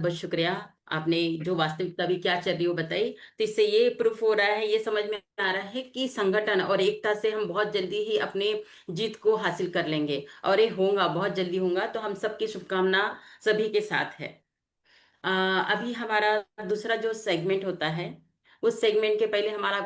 बहुत शुक्रिया। आपने जो वास्तविकता भी क्या चल रही हो बताई, तो इससे ये प्रूफ हो रहा है, ये समझ में आ रहा है कि संगठन और एकता से हम बहुत जल्दी ही अपने जीत को हासिल कर लेंगे। और ये होगा, बहुत जल्दी होगा। तो हम सबकी शुभकामना सभी के साथ है। अभी हमारा दूसरा जो सेगमेंट होता है, उस सेगमेंट के पहले हमारा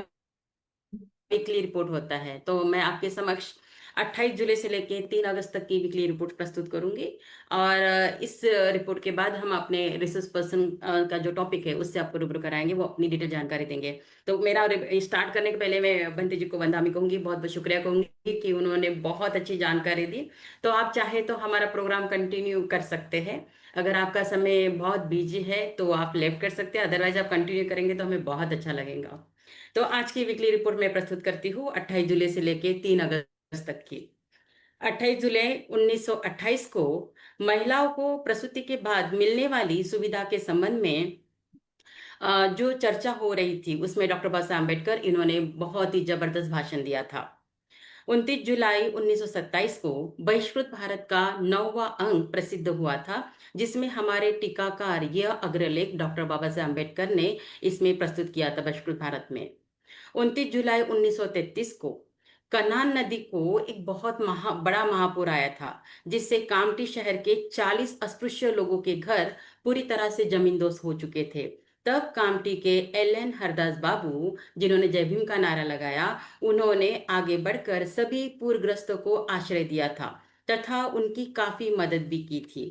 वीकली रिपोर्ट होता है। तो मैं आपके समक्ष 28 जुलाई से लेके 3 अगस्त तक की वीकली रिपोर्ट प्रस्तुत करूंगी। और इस रिपोर्ट के बाद हम अपने रिसोर्स पर्सन का जो टॉपिक है उससे आपको रूबरू कराएंगे, वो अपनी डिटेल जानकारी देंगे। तो मेरा स्टार्ट करने के पहले मैं बंटी जी को वंदामी कहूंगी, बहुत बहुत शुक्रिया कहूंगी कि उन्होंने बहुत अच्छी जानकारी दी। तो आप चाहे तो हमारा प्रोग्राम कंटिन्यू कर सकते हैं। अगर आपका समय बहुत बिजी है तो आप लेफ्ट कर सकते हैं, अदरवाइज आप कंटिन्यू करेंगे तो हमें बहुत अच्छा लगेगा। तो आज की वीकली रिपोर्ट मैं प्रस्तुत करती हूँ 28 जुलाई से लेके 3 अगस्त तक की। 28 जुलाई 1928 को महिलाओं को प्रसूति के बाद मिलने वाली सुविधा के संबंध में जो चर्चा हो रही थी, उसमें डॉक्टर बाबा साहब अम्बेडकर इन्होंने बहुत ही जबरदस्त भाषण दिया था। 29 जुलाई 1927 को बहिष्कृत भारत का 9वां अंक प्रसिद्ध हुआ था, जिसमें हमारे टीकाकार यह अग्रलेख डॉक्टर बाबा साहब अम्बेडकर ने इसमें प्रस्तुत किया था बहिष्कृत भारत में। 29 जुलाई 1933 को कनान नदी को एक बहुत बड़ा महापूर आया था, जिससे कामठी शहर के 40 अस्पृश्य लोगों के घर पूरी तरह से जमींदोज हो चुके थे। तब कामठी के एल एन हरदास बाबू, जिन्होंने जय भीम का नारा लगाया, उन्होंने आगे बढ़कर सभी पूरग्रस्तों को आश्रय दिया था तथा उनकी काफी मदद भी की थी।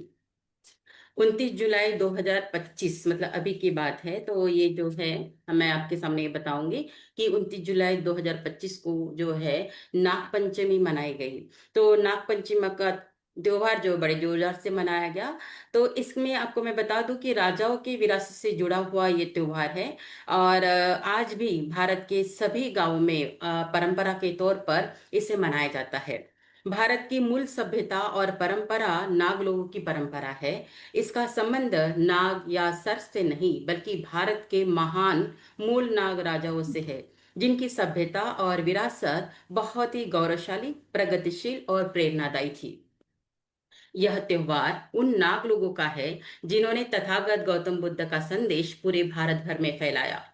29 जुलाई 2025 मतलब अभी की बात है। तो ये जो है, मैं आपके सामने ये बताऊंगी कि 29 जुलाई 2025 को जो है नागपंचमी मनाई गई। तो नागपंचमी का त्योहार जो बड़े जोरदार से मनाया गया। तो इसमें आपको मैं बता दूं कि राजाओं की विरासत से जुड़ा हुआ ये त्योहार है। और आज भी भारत के सभी गांवों में परंपरा के तौर पर इसे मनाया जाता है। भारत की मूल सभ्यता और परंपरा नाग लोगों की परंपरा है। इसका संबंध नाग या सर्प से नहीं, बल्कि भारत के महान मूल नाग राजाओं से है, जिनकी सभ्यता और विरासत बहुत ही गौरवशाली, प्रगतिशील और प्रेरणादायी थी। यह त्योहार उन नाग लोगों का है जिन्होंने तथागत गौतम बुद्ध का संदेश पूरे भारत भर में फैलाया।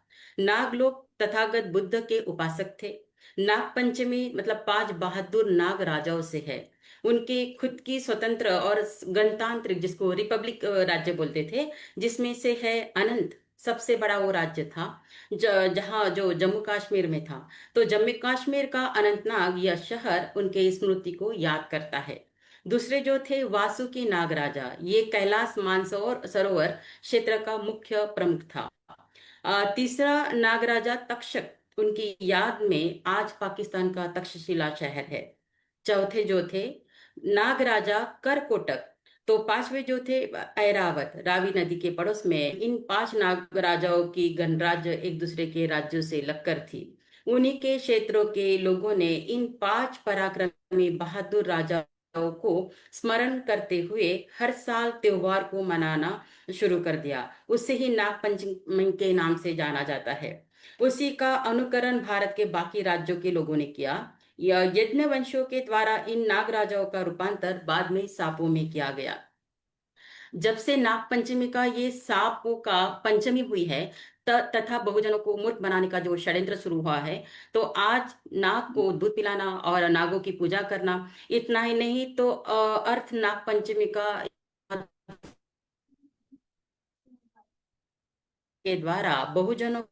नाग लोग तथागत बुद्ध के उपासक थे। नाग पंचमी मतलब 5 बहादुर नाग राजाओं से है। उनके खुद की स्वतंत्र और गणतांत्रिक, जिसको रिपब्लिक राज्य बोलते थे, जिसमें से है अनंत, सबसे बड़ा वो राज्य था जहाँ जो जम्मू कश्मीर में था। तो जम्मू कश्मीर का अनंतनाग यह शहर उनके स्मृति को याद करता है। दूसरे जो थे वासुकी नागराजा, ये कैलाश मानसरोवर सरोवर क्षेत्र का मुख्य प्रमुख था। तीसरा नागराजा तक्षक, उनकी याद में आज पाकिस्तान का तक्षशिला शहर है। चौथे जो थे नागराजा करकोटक। तो पांचवे जो थे ऐरावत, रावी नदी के पड़ोस में। इन 5 नागराजाओं की गणराज्य एक दूसरे के राज्यों से लगकर थी। उन्हीं के क्षेत्रों के लोगों ने इन 5 पराक्रमी बहादुर राजाओं को स्मरण करते हुए हर साल त्योहार को मनाना शुरू कर दिया। उससे ही नाग पंचमी के नाम से जाना जाता है। उसी का अनुकरण भारत के बाकी राज्यों के लोगों ने किया। यज्ञ वंशियों के द्वारा इन नाग राजाओं का रूपांतर बाद में सांपों में किया गया। जब से नाग पंचमी का ये सांपों का पंचमी हुई है, तथा बहुजनों को मूर्ख बनाने का जो षड्यंत्र शुरू हुआ है, तो आज नाग को दूध पिलाना और नागों की पूजा करना, इतना ही नहीं तो अर्थ नाग पंचमी का के द्वारा बहुजनों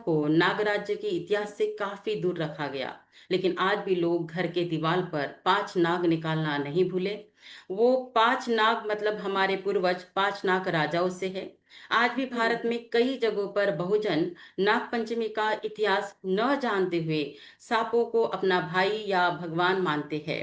को नागराज्य के इतिहास से काफी दूर रखा गया। लेकिन आज भी लोग घर के दीवार पर 5 नाग निकालना नहीं भूले। वो 5 नाग मतलब हमारे पूर्वज 5 नाग राजाओं से है। आज भी भारत में कई जगहों पर बहुजन नाग पंचमी का इतिहास न जानते हुए सांपों को अपना भाई या भगवान मानते हैं।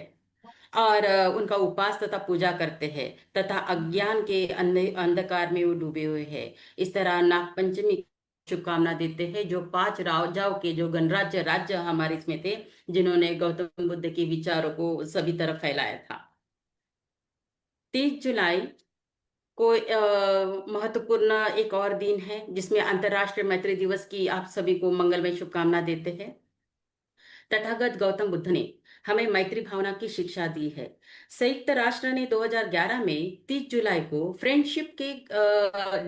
और उनका उपास तथा पूजा करते हैं, तथा अज्ञान के अंधकार में वो डूबे हुए हैं। इस तरह नाग पंचमी की शुभकामना देते हैं, जो 5 राजाओं के जो गणराज्य राज्य हमारे इसमें थे, जिन्होंने गौतम बुद्ध के विचारों को सभी तरफ फैलाया था। 30 जुलाई को महत्वपूर्ण एक और दिन है, जिसमें अंतर्राष्ट्रीय मैत्री दिवस की आप सभी को मंगलमय शुभकामना देते हैं। तथागत गौतम बुद्ध ने हमें मैत्री भावना की शिक्षा दी है। संयुक्त राष्ट्र ने 2011 में 30 जुलाई को फ्रेंडशिप के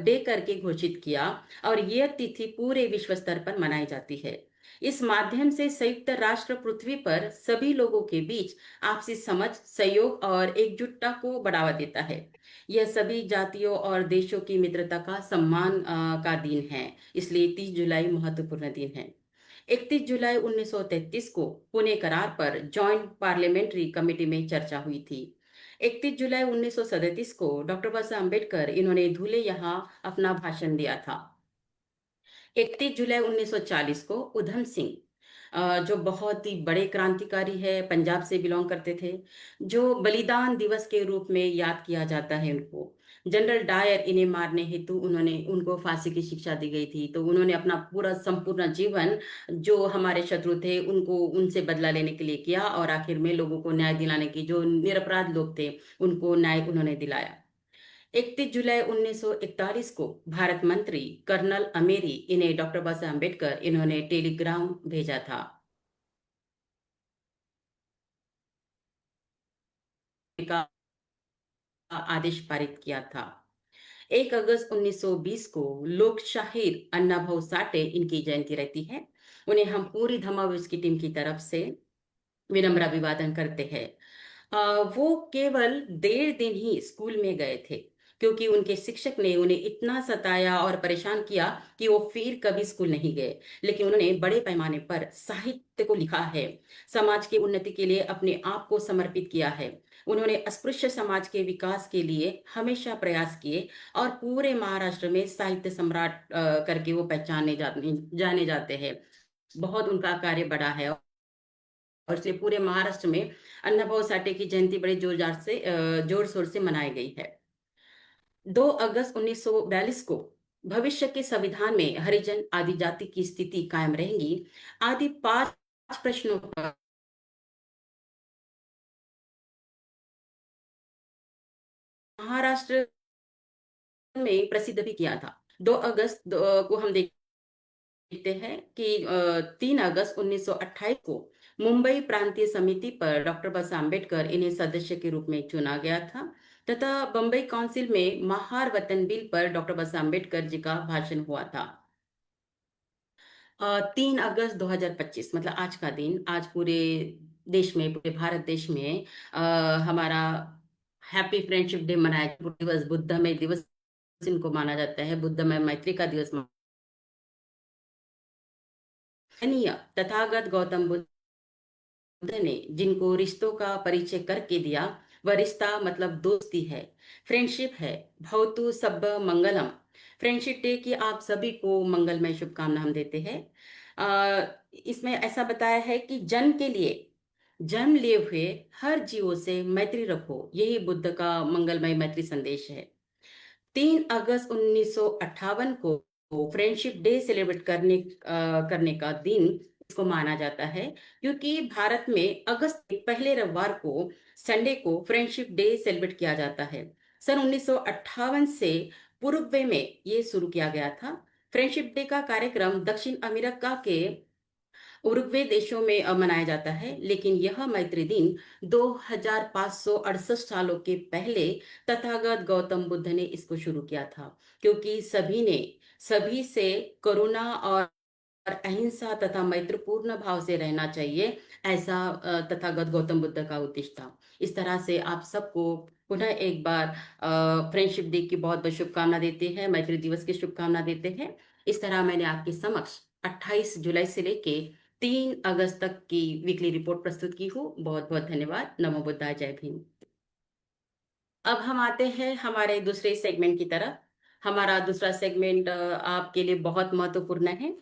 डे करके घोषित किया, और यह तिथि पूरे विश्व स्तर पर मनाई जाती है। इस माध्यम से संयुक्त राष्ट्र पृथ्वी पर सभी लोगों के बीच आपसी समझ, सहयोग और एकजुटता को बढ़ावा देता है। यह सभी जातियों और देशों की मित्रता का सम्मान का दिन है। इसलिए 30 जुलाई महत्वपूर्ण दिन है। 31 जुलाई 1933 को पुणे करार पर जॉइंट पार्लियामेंट्री कमेटी में चर्चा हुई थी। 31 जुलाई 1937 को डॉक्टर बाबा साहब अम्बेडकर इन्होंने धुले यहाँ अपना भाषण दिया था। 31 जुलाई 1940 को उधम सिंह, जो बहुत ही बड़े क्रांतिकारी है, पंजाब से बिलोंग करते थे, जो बलिदान दिवस के रूप में याद किया जाता है उनको। जनरल डायर इन्हें मारने हेतु उन्होंने उनको फांसी की शिक्षा दी गई थी, तो उन्होंने अपना पूरा संपूर्ण जीवन जो हमारे शत्रु थे उनको उनसे बदला लेने के लिए किया, और आखिर में लोगों को न्याय दिलाने की, जो निरपराध लोग थे उनको न्याय उन्होंने दिलाया। 31 जुलाई 1941 को भारत मंत्री कर्नल अमेरी इन्हें डॉक्टर बाबा साहब अम्बेडकर इन्होंने टेलीग्राम भेजा था का आदेश पारित किया था। 1 अगस्त 1920 को लोक शाहिर अन्ना भाऊ साठे इनकी जयंती रहती है। उन्हें हम पूरी धमाविस की टीम की तरफ से विनम्र अभिवादन करते हैं। वो केवल 1.5 दिन ही स्कूल में गए थे, क्योंकि उनके शिक्षक ने उन्हें इतना सताया और परेशान किया कि वो फिर कभी स्कूल नहीं गए। लेकिन उन्होंने बड़े पैमाने पर साहित्य को लिखा है, समाज की उन्नति के लिए अपने आप को समर्पित किया है। उन्होंने अस्पृश्य समाज के विकास के लिए हमेशा प्रयास किए, और पूरे महाराष्ट्र में साहित्य सम्राट करके वो पहचाने जाने जाते हैं। बहुत उनका कार्य बड़ा है, और इसलिए पूरे महाराष्ट्र में अन्नाभाऊ साठे की जयंती बड़े जोर शोर से मनाई गई है। 2 अगस्त 1942 को भविष्य के संविधान में हरिजन आदि जाति की स्थिति कायम रहेंगी आदि 5 प्रश्नों पर महाराष्ट्र में प्रसिद्ध भी किया था। 2 अगस्त को हम देखते हैं कि 3 अगस्त 1928 को मुंबई प्रांतीय समिति पर डॉक्टर बाबा साहब अम्बेडकर इन्हें सदस्य के रूप में चुना गया था, तथा बम्बई काउंसिल में महार वतन बिल पर डॉक्टर बाबा साहब अम्बेडकर जी का भाषण हुआ था। 3 अगस्त 2025 मतलब आज का दिन, आज पूरे देश में, पूरे भारत देश में हमारा हैप्पी फ्रेंडशिप डे मनाया दिवस, बुद्धमय दिवस इनको माना जाता है, बुद्धमय मैत्री का दिवस। माननीय तथागत गौतम बुद्ध ने जिनको रिश्तों का परिचय करके दिया, वह रिश्ता मतलब दोस्ती है, फ्रेंडशिप है। भवतु सब्ब मंगलम। फ्रेंडशिप डे की आप सभी को मंगलमय शुभकामना हम देते हैं। इसमें ऐसा बताया है कि जन्म के लिए, जन्म लिए हुए हर जीवों से मैत्री रखो, यही बुद्ध का मंगलमय मैत्री संदेश है। 3 अगस्त 1958 को फ्रेंडशिप डे सेलिब्रेट करने का दिन इसको माना जाता है, क्योंकि भारत में अगस्त के पहले रविवार को, संडे को फ्रेंडशिप डे सेलिब्रेट किया जाता है। सन 1958 से पूर्व में ये शुरू किया गया था। फ्रेंडशिप डे का कार्यक्रम दक्षिण अमेरिका के उरुग्वे देशों में मनाया जाता है, लेकिन यह मैत्री दिन 2568 सालों के पहले तथागत गौतम बुद्ध ने इसको शुरू किया था, क्योंकि सभी से करुणा और अहिंसा तथा मैत्रीपूर्ण भाव से रहना चाहिए, ऐसा तथागत गौतम बुद्ध का उद्देश्य था। इस तरह से आप सबको पुनः एक बार फ्रेंडशिप डे की बहुत बहुत शुभकामना देते हैं, मैत्री दिवस की शुभकामना देते हैं। इस तरह मैंने आपके समक्ष 28 जुलाई से लेके 3 अगस्त तक की वीकली रिपोर्ट प्रस्तुत की हूँ। बहुत बहुत धन्यवाद। नमो बुद्धाय, जय भीम। अब हम आते हैं हमारे दूसरे सेगमेंट की तरफ। हमारा दूसरा सेगमेंट आपके लिए बहुत महत्वपूर्ण है,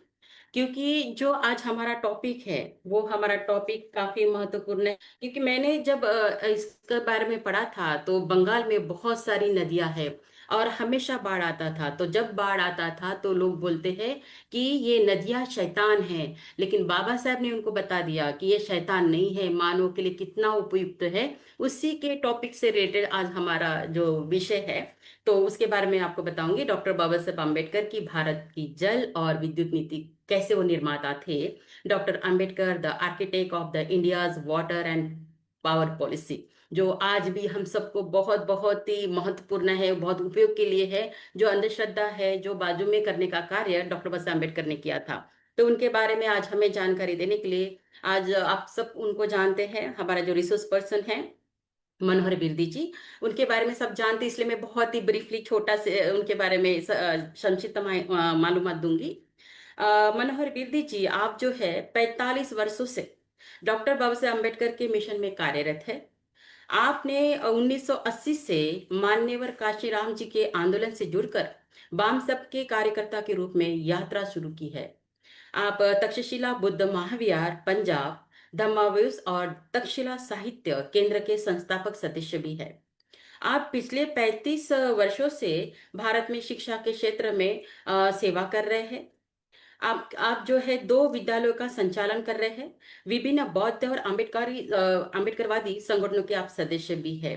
क्योंकि जो आज हमारा टॉपिक है वो हमारा टॉपिक काफी महत्वपूर्ण है। क्योंकि मैंने जब इसके बारे में पढ़ा था, तो बंगाल में बहुत सारी नदियां हैं, और हमेशा बाढ़ आता था। तो जब बाढ़ आता था तो लोग बोलते हैं कि ये नदियां शैतान हैं, लेकिन बाबा साहब ने उनको बता दिया कि ये शैतान नहीं है, मानव के लिए कितना उपयुक्त है। उसी के टॉपिक से रिलेटेड आज हमारा जो विषय है, तो उसके बारे में आपको बताऊंगी। डॉक्टर बाबा साहब अम्बेडकर की भारत की जल और विद्युत नीति, कैसे वो निर्माता थे। Doctor Ambedkar the architect of the India's water and power policy, जो आज भी हम सबको बहुत बहुत ही महत्वपूर्ण है, बहुत उपयोग के लिए है। जो अंधश्रद्धा है, जो बाजू में करने का कार्य डॉक्टर बाबा साहब अम्बेडकर ने किया था, तो उनके बारे में आज हमें जानकारी देने के लिए, आज आप सब उनको जानते हैं, हमारा जो रिसोर्स पर्सन है मनोहर बिरदी जी, उनके बारे में सब जानते हैं, इसलिए मैं बहुत ही ब्रीफली छोटा से उनके बारे में संक्षिप्त मालूमात दूंगी। मनोहर बिरदी जी, आप जो है 45 वर्षों से डॉक्टर बाबा साहेब अम्बेडकर के मिशन में कार्यरत है। आपने 1980 से मान्यवर काशीराम जी के आंदोलन से जुड़कर वाम सब के कार्यकर्ता के रूप में यात्रा शुरू की है। आप तक्षशिला बुद्ध महाविहार पंजाब, धम्माविस और तक्षशिला साहित्य केंद्र के संस्थापक सदस्य भी है। आप पिछले 35 वर्षों से भारत में शिक्षा के क्षेत्र में सेवा कर रहे हैं। आप जो है 2 विद्यालयों का संचालन कर रहे हैं। विभिन्न बौद्ध और अम्बेडकरवादी संगठनों के आप सदस्य भी है।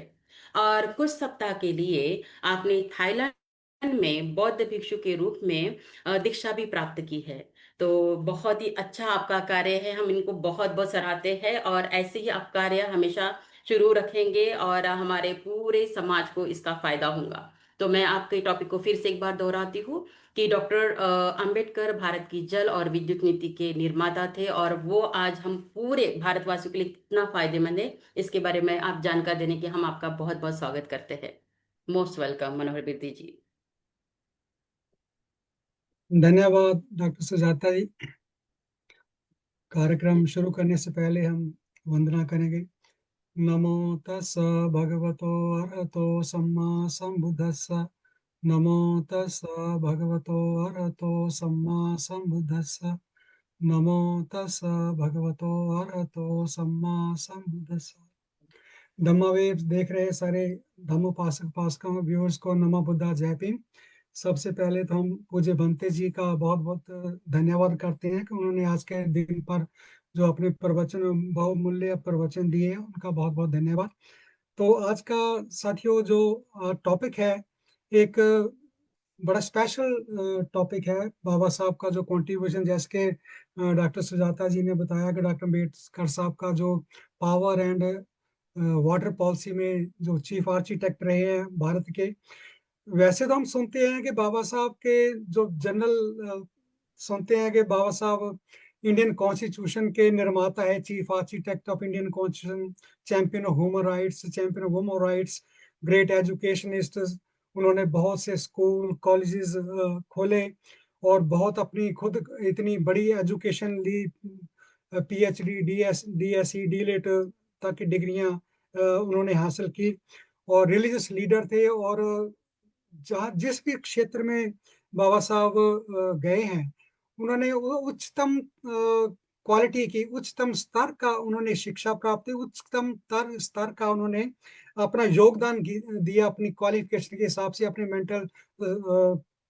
और कुछ सप्ताह के लिए आपने थाईलैंड में बौद्ध भिक्षु के रूप में दीक्षा भी प्राप्त की है। तो बहुत ही अच्छा आपका कार्य है, हम इनको बहुत बहुत सराहते हैं, और ऐसे ही आप कार्य हमेशा शुरू रखेंगे और हमारे पूरे समाज को इसका फायदा होगा। तो मैं आपके टॉपिक को फिर से एक बार दोहराती हूँ कि डॉक्टर अंबेडकर भारत की जल और विद्युत नीति के निर्माता थे, और वो आज हम पूरे भारतवासियों के लिए कितना फायदेमंद है, इसके बारे में आप जानकारी देने के हम आपका बहुत बहुत स्वागत करते हैं। मोस्ट वेलकम मनोहर बिरदी जी। धन्यवाद डॉक्टर सुजाता जी। कार्यक्रम शुरू करने से पहले हम वंदना करेंगे। नमो तस् भगवतो अरहतो सम्मा संबुद्धस्स। नमो तस् भगवतो अरहतो सम्मा संबुद्धस्स। नमो तस् भगवतो अरहतो सम्मा संबुद्धस्स। धम्मावेव देख रहे सारे धम्मोपासक उपासकों व्यूअर्स को नमो बुद्धा जय भीम। सबसे पहले तो हम पूज्य भंते जी का बहुत बहुत धन्यवाद करते हैं कि उन्होंने आज के दिन पर जो अपने प्रवचन बहुमूल्य प्रवचन दिए हैं, उनका बहुत बहुत धन्यवाद। तो आज का साथियों जो टॉपिक है, एक बड़ा स्पेशल टॉपिक है। बाबा साहब का जो कंट्रीब्यूशन, जैसे कि डॉक्टर सुजाता जी ने बताया कि डॉक्टर अम्बेडकर साहब का जो पावर एंड वाटर पॉलिसी में जो चीफ आर्किटेक्ट रहे हैं भारत के। वैसे तो हम सुनते हैं कि बाबा साहब के जो जनरल सुनते हैं कि बाबा साहब इंडियन कॉन्स्टिट्यूशन के निर्माता है, chief architect of Indian constitution, champion of human rights, champion of woman rights, great educationist. उन्होंने बहुत से स्कूल कॉलेजेस खोले और बहुत अपनी खुद इतनी बड़ी एजुकेशन ली, पीएचडी, डीएससी, डीलेट तक की डिग्रियां उन्होंने हासिल की। और रिलीजियस लीडर थे, और जहाँ जिस भी क्षेत्र में बाबा साहब गए हैं, उन्होंने वो उच्चतम क्वालिटी की, उच्चतम स्तर का उन्होंने शिक्षा प्राप्त की, उच्चतम स्तर का उन्होंने अपना योगदान दिया, अपनी क्वालिफिकेशन के हिसाब से, अपने मेंटल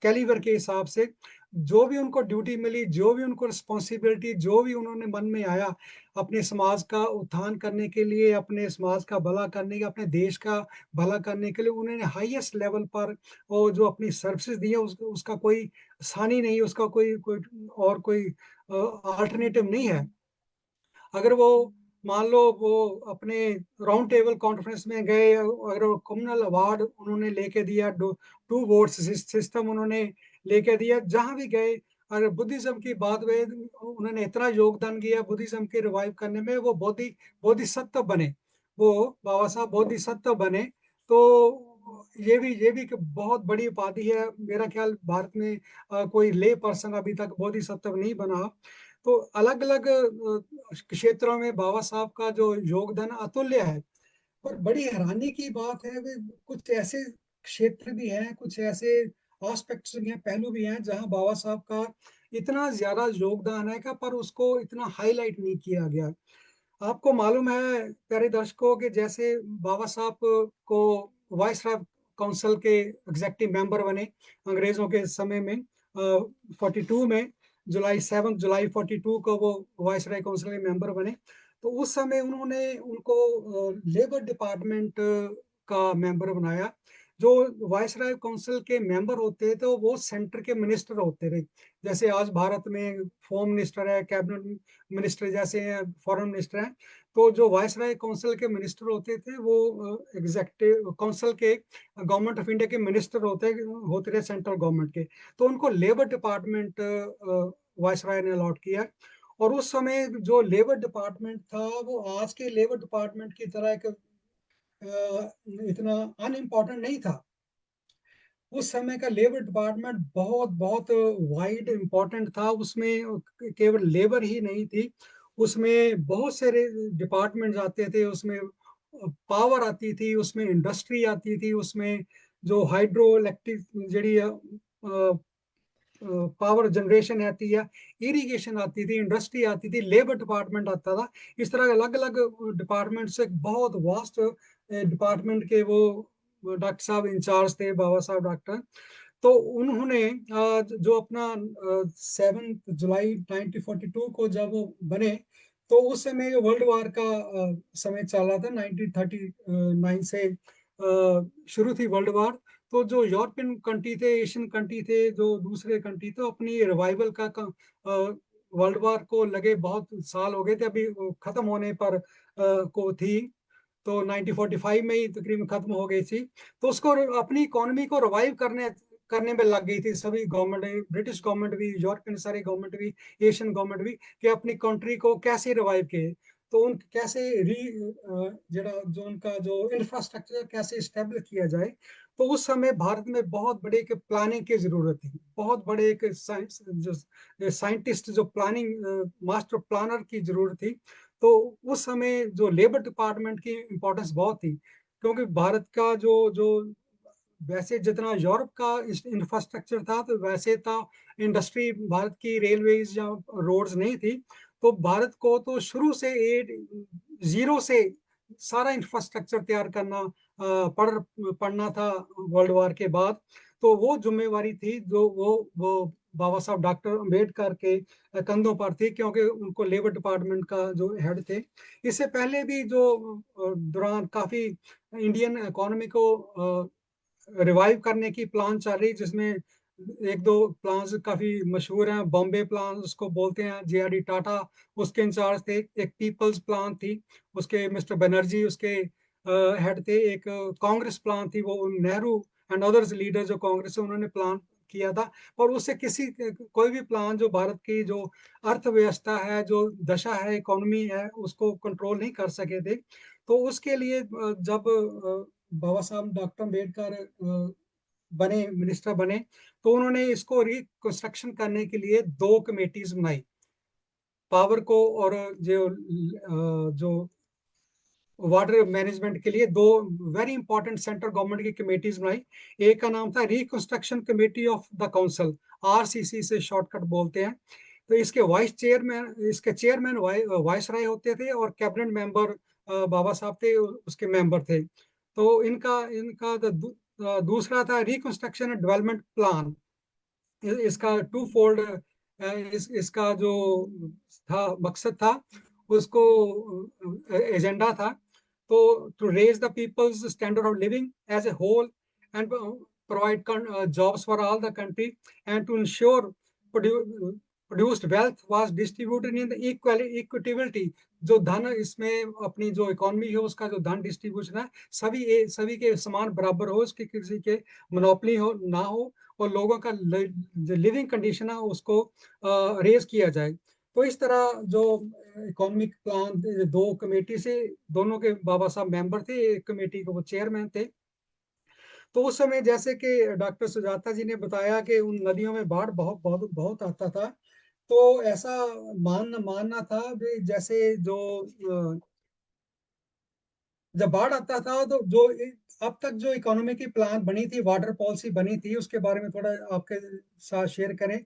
कैलिबर के हिसाब से। जो भी उनको ड्यूटी मिली, जो भी उनको रिस्पॉन्सिबिलिटी, जो भी उन्होंने मन में आया अपने समाज का उत्थान करने के लिए, अपने समाज का भला करने के, अपने देश का भला करने के लिए, उन्होंने हाईएस्ट लेवल पर और जो अपनी सर्विसेज दी है, उसका कोई सानी नहीं, उसका कोई कोई और कोई अल्टरनेटिव नहीं है। अगर वो मान लो वो अपने राउंड टेबल कॉन्फ्रेंस में गए, अगर वो कम्युनल अवार्ड उन्होंने लेके दिया, टू वोट्स सिस्टम उन्होंने लेके दिया, जहां भी गए। अगर बुद्धिज्म की बात हुए, उन्होंने इतना योगदान किया बुद्धिज्म के रिवाइव करने में, वो बोधिसत्व बने, वो बाबा साहब बोधिसत्व बने। तो ये भी एक बहुत बड़ी उपाधि है। मेरा ख्याल भारत में कोई ले पर्सन अभी तक बोधिसत्व नहीं बना। तो अलग अलग क्षेत्रों में बाबा साहब का जो योगदान अतुल्य है। और बड़ी हैरानी की बात है कि कुछ ऐसे क्षेत्र भी हैं, कुछ ऐसे एस्पेक्ट्स भी हैं, पहलू भी हैं, जहां बाबा साहब का इतना ज्यादा योगदान है का, पर उसको इतना हाईलाइट नहीं किया गया। आपको मालूम है प्यारे दर्शकों कि जैसे बाबा साहब को वाइसराय काउंसिल के एग्जेक्टिव मेंबर बने अंग्रेजों के समय में। 42 में जुलाई 42 को वो वायसराय काउंसिल के मेंबर बने। तो उस समय उन्होंने उनको लेबर डिपार्टमेंट का मेंबर बनाया। जो वायसराय काउंसिल के मेंबर होते थे वो सेंटर के मिनिस्टर होते थे। जैसे आज भारत में होम मिनिस्टर है, कैबिनेट मिनिस्टर जैसे फॉरेन मिनिस्टर हैं, तो जो वायसराय काउंसिल के मिनिस्टर होते थे वो एग्जेक्टिव काउंसिल के गवर्नमेंट ऑफ इंडिया के मिनिस्टर होते थे सेंट्रल गवर्नमेंट के। तो उनको लेबर डिपार्टमेंट वायसराय ने अलॉट किया। और उस समय जो लेबर डिपार्टमेंट था वो आज के लेबर डिपार्टमेंट की तरह एक इतना अनइम्पॉर्टेंट नहीं था। उस समय का लेबर डिपार्टमेंट बहुत बहुत वाइड इम्पोर्टेंट था। उसमें केवल लेबर ही नहीं थी, उसमें बहुत सारे डिपार्टमेंट आते थे। उसमें पावर आती थी, उसमें इंडस्ट्री आती थी, उसमें जो हाइड्रो इलेक्ट्रिक जड़ी पावर जनरेशन आती है, इरिगेशन आती थी, इंडस्ट्री आती थी, लेबर डिपार्टमेंट आता था। इस तरह अलग अलग डिपार्टमेंट से बहुत वास्ट डिपार्टमेंट के वो डॉक्टर साहब इंचार्ज थे, बाबा साहब डॉक्टर। तो उन्होंने जो अपना 7 जुलाई 1942 को जब वो बने, तो उस समय वर्ल्ड वार का समय चल रहा था। 1939 से शुरू थी वर्ल्ड वार। तो जो यूरोपियन कंट्री थे, एशियन कंट्री थे, जो दूसरे कंट्री थे, अपनी रिवाइवल का वर्ल्ड वार को लगे बहुत साल हो गए थे, अभी खत्म होने पर को थी। तो 1945 में ही तकरीबन खत्म हो गई थी। तो उसको अपनी इकोनॉमी को रिवाइव करने करने में लग गई थी सभी गवर्नमेंट, ब्रिटिश गवर्नमेंट भी, यूरोपियन सारी गवर्नमेंट भी, एशियन गवर्नमेंट भी, कि अपनी कंट्री को कैसे रिवाइव किए। तो उन कैसे जो उनका जो इंफ्रास्ट्रक्चर कैसे स्टेब्लिश किया जाए। तो उस समय भारत में बहुत बड़े एक प्लानिंग की जरूरत थी, बहुत बड़े एक साइंटिस्ट जो प्लानिंग मास्टर प्लानर की जरूरत थी। तो उस समय जो लेबर डिपार्टमेंट की इम्पोर्टेंस बहुत थी, क्योंकि भारत का जो जो वैसे जितना यूरोप का इंफ्रास्ट्रक्चर था तो वैसे था इंडस्ट्री, भारत की रेलवेज या रोड्स नहीं थी। तो भारत को तो शुरू से जीरो से सारा इंफ्रास्ट्रक्चर तैयार करना पड़ना था वर्ल्ड वार के बाद। तो वो जिम्मेवारी थी जो वो बाबा साहब डॉक्टर अम्बेडकर के कंधों पर थी, क्योंकि उनको लेबर डिपार्टमेंट का जो हेड थे। इससे पहले भी जो दौरान काफी इंडियन इकोनॉमी को रिवाइव करने की प्लान चल रही, जिसमें एक दो प्लान्स काफी मशहूर हैं। बॉम्बे प्लान उसको बोलते हैं, जेआरडी टाटा उसके इंचार्ज थे। एक पीपल्स प्लान थी, उसके मिस्टर बनर्जी उसके हेड थे। एक कांग्रेस प्लान थी, वो नेहरू एंड अदर्स लीडर जो कांग्रेस है उन्होंने प्लान किया था। पर उससे कोई भी प्लान जो भारत की जो अर्थव्यवस्था है, जो दशा है, इकोनॉमी है, उसको कंट्रोल नहीं कर सके थे। तो उसके लिए जब बाबा साहब डॉक्टर अम्बेडकर बने, मिनिस्टर बने, तो उन्होंने इसको रिकंस्ट्रक्शन करने के लिए दो कमेटीज बनाई, पावर को और जो वाटर मैनेजमेंट के लिए दो वेरी इंपॉर्टेंट सेंट्रल गवर्नमेंट की कमेटीज बनाई। एक का नाम था reconstruction committee of the council, RCC से शॉर्टकट बोलते हैं। तो इसके चेयरमैन वाइसराय होते थे, और कैबिनेट मेंबर बाबा साहब थे, उसके मेंबर थे। तो इनका इनका दूसरा था रिकंस्ट्रक्शन एंड डेवलपमेंट प्लान। इसका टू फोल्ड इसका जो था मकसद था, उसको एजेंडा था। तो to raise the people's standard of living as a whole, and provide jobs for all the country, and to ensure produced wealth was distributed in the equitability. जो धन इसमें अपनी जो इकोनॉमी है उसका जो धन डिस्ट्रीब्यूशन है, सभी के समान बराबर हो, इसके किसी के मोनोपली हो ना हो, और लोगों का जो लिविंग कंडीशन है उसको रेज किया जाए। तो इस तरह जो इकोनॉमिक प्लान दो कमेटी से, दोनों के बाबा साहब मेंबर थे, एक कमेटी के वो चेयरमैन थे। तो उस समय जैसे कि डॉक्टर सुजाता जी ने बताया कि उन नदियों में बाढ़ बहुत बहुत बहुत आता था। तो ऐसा मानना था भी, जैसे जो जब बाढ़ आता था तो जो अब तक जो इकोनॉमी की प्लान बनी थी, वाटर पॉलिसी बनी थी, उसके बारे में थोड़ा आपके साथ शेयर करें।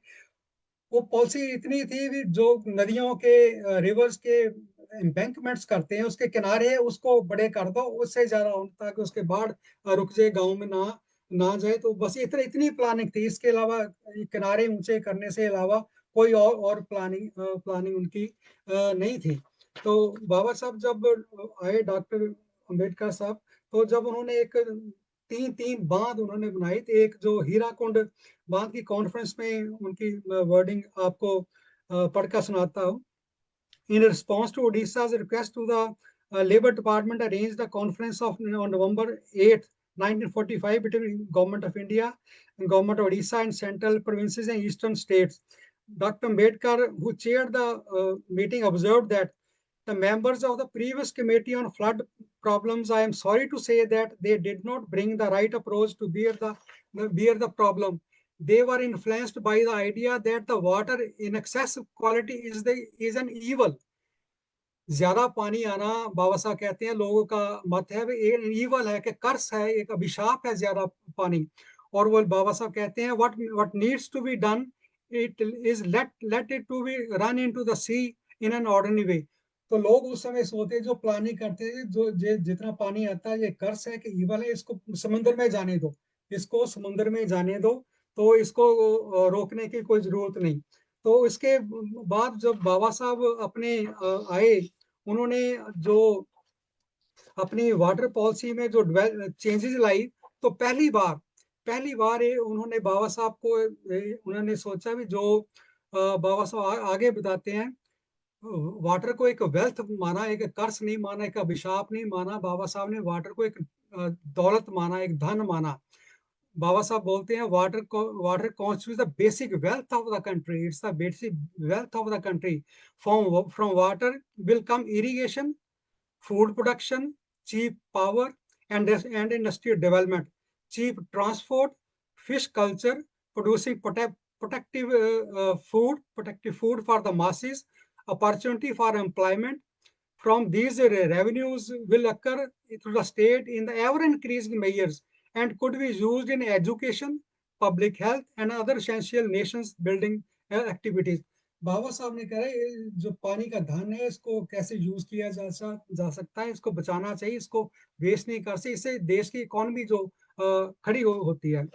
वो पॉलिसी इतनी थी भी, जो नदियों के रिवर्स के एम्बैंकमेंट्स करते हैं, उसके किनारे उसको बड़े कर दो, उससे ज्यादा हो, ताकि उसके बाढ़ रुक जाए, गाँव में ना ना जाए। तो बस इतनी प्लानिंग थी, इसके अलावा किनारे ऊंचे करने से अलावा कोई और प्लानिंग उनकी नहीं थी। तो बाबा साहब जब आए, डॉक्टर अंबेडकर साहब, तो जब उन्होंने एक तीन तीन बांध उन्होंने बनाई थी। एक जो हीराकुंड बांध की कॉन्फ्रेंस में उनकी वर्डिंग आपको पढ़कर सुनाता हूँ। In response to Odisha's request to the Labour Department arranged a conference on November 8, 1945 between Government of India and Government of Odisha and central provinces and eastern states. Dr. Ambedkar, who chaired the meeting, observed that the members of the previous committee on flood problems, I am sorry to say that they did not bring the right approach to bear the problem. They were influenced by the idea that the water in excess quality is an evil. ज्यादा पानी आना, बाबा साहब कहते हैं, लोगों का मत है एक ईवल है, कि कर्स है, एक अभिशाप है ज्यादा पानी। और वो बाबा साहब कहते हैं, what needs to be done, it is let it to be run into the sea in an ordinary way. तो लोग उस समय सोते, जो प्लानिंग करते थे, जितना पानी आता है ये कर्स है, कि ईवल है, इसको समुद्र में जाने दो, इसको समुद्र में जाने दो, तो इसको रोकने की कोई जरूरत नहीं। तो इसके बाद जब बाबा साहब अपने आए, उन्होंने जो अपनी वाटर पॉलिसी में जो चेंजेस लाई, तो पहली बार ये उन्होंने बाबा साहब को उन्होंने सोचा भी, जो बाबा साहब आगे बताते हैं, वाटर को एक वेल्थ माना, एक कर्ज नहीं माना, एक अभिशाप नहीं माना। बाबा साहब ने वाटर को एक दौलत माना, एक धन माना। बाबा साहब बोलते हैं, water constitute the basic wealth of the country, it's the basic wealth of the country. From water will come irrigation, food production, cheap power, and industrial development, cheap transport, fish culture, producing protective food for the masses, opportunity for employment. From these revenues will occur to the state in the ever increasing measures and could be used in education, public health, and other essential nations building activities. बाबा साहब ने कहा है, जो पानी का धन है, इसको कैसे यूज किया जा सकता है, इसको बचाना चाहिए, इसको वेस्ट नहीं कर सकते, इससे देश की इकोनॉमी जो खड़ी होती है।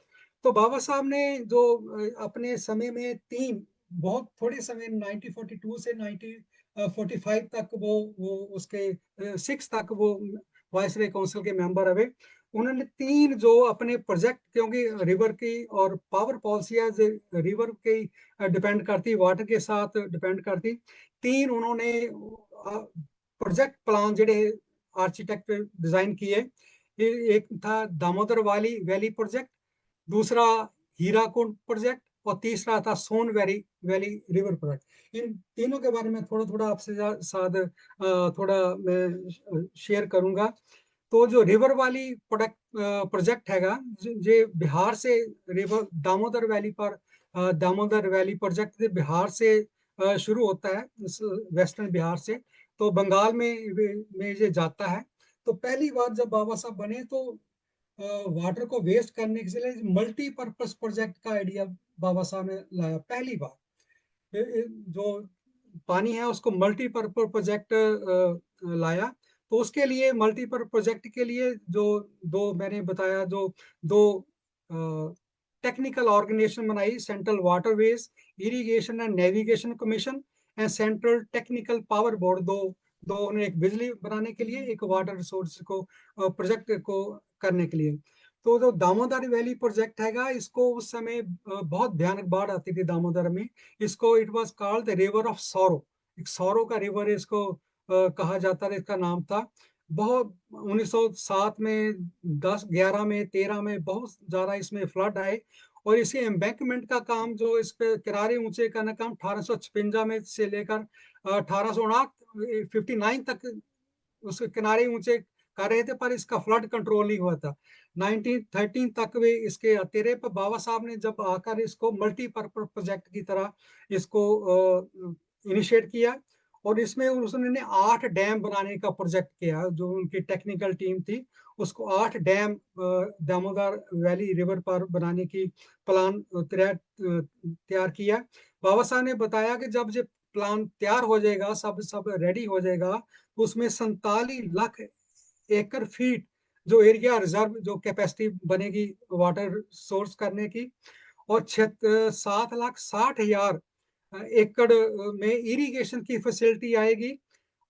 तो बाबा साहब ने जो अपने समय में बहुत थोड़े समय 1942 से 1945 तक वो उसके 6 तक वो वायसराय काउंसिल के मेंबर रहे। उन्होंने 3 जो अपने प्रोजेक्ट, क्योंकि रिवर की और पावर पॉलिसी रिवर की डिपेंड करती, वाटर के साथ डिपेंड करती, 3 उन्होंने प्रोजेक्ट प्लान जेडे आर्किटेक्ट डिजाइन किए। एक था दामोदर वैली प्रोजेक्ट, दूसरा हीराकुंड प्रोजेक्ट, और तीसरा था सोन वैली रिवर प्रोजेक्ट। इन तीनों के बारे में थोड़ा थोड़ा आपसे साथ थोड़ा मैं शेयर करूंगा। तो जो रिवर वाली प्रोजेक्ट हैगा, जे बिहार से रिवर दामोदर वैली पर दामोदर वैली प्रोजेक्ट बिहार से शुरू होता है, वेस्टर्न बिहार से, तो बंगाल में ये जाता है। तो पहली बार जब बाबा साहब बने, तो वाटर को वेस्ट करने के लिए मल्टीपर्पज प्रोजेक्ट का आइडिया बाबा साहब ने लाया पहली बार। जो पानी है उसको मल्टीपर्पज प्रोजेक्ट लाया। तो उसके लिए मल्टीपर्पज प्रोजेक्ट के लिए जो दो मैंने बताया, जो दो टेक्निकल ऑर्गेनाइजेशन बनाई, central waterways irrigation and navigation commission and central technical power board. दो दो उन्हें, एक बिजली बनाने के लिए, एक वाटर रिसोर्स को प्रोजेक्ट को करने के लिए। तो जो दामोदर वैली प्रोजेक्ट हैगा, इसको उस समय बहुत भयानक बाढ़ आती थी दामोदर में। इसको it was called the river of sorrow, एक सौरो का रिवर इसको कहा जाता था, इसका नाम था। बहुत 1907 में, 10, 11 में, 13 में बहुत ज्यादा इसमें फ्लड आए। और इसी एम्बैंकमेंट का काम, जो इस पे किनारे ऊंचे करने का काम 1856 में से लेकर 1859 तक उसके किनारे ऊंचे कर रहे थे, पर इसका फ्लड कंट्रोल नहीं हुआ था। 1913 तक वे इसके आते रहे, पर बाबा साहब ने जब आकर इसको मल्टीपर्पज प्रोजेक्ट की तरह इसको इनिशिएट किया, और इसमें उन्होंने 8 डैम बनाने का प्रोजेक्ट किया। जो उनकी टेक्निकल टीम थी, उसको 8 डैम दामोदर वैली रिवर पर बनाने की प्लान तैयार किया। बाबा साहब ने बताया कि जब ये प्लान तैयार हो जाएगा, सब सब रेडी हो जाएगा, तो उसमें 47 लाख एकड़ फीट जो एरिया रिजर्व जो कैपेसिटी बनेगी वाटर सोर्स करने की, और 7,60,000 एकड़ में इरिगेशन की फैसिलिटी आएगी,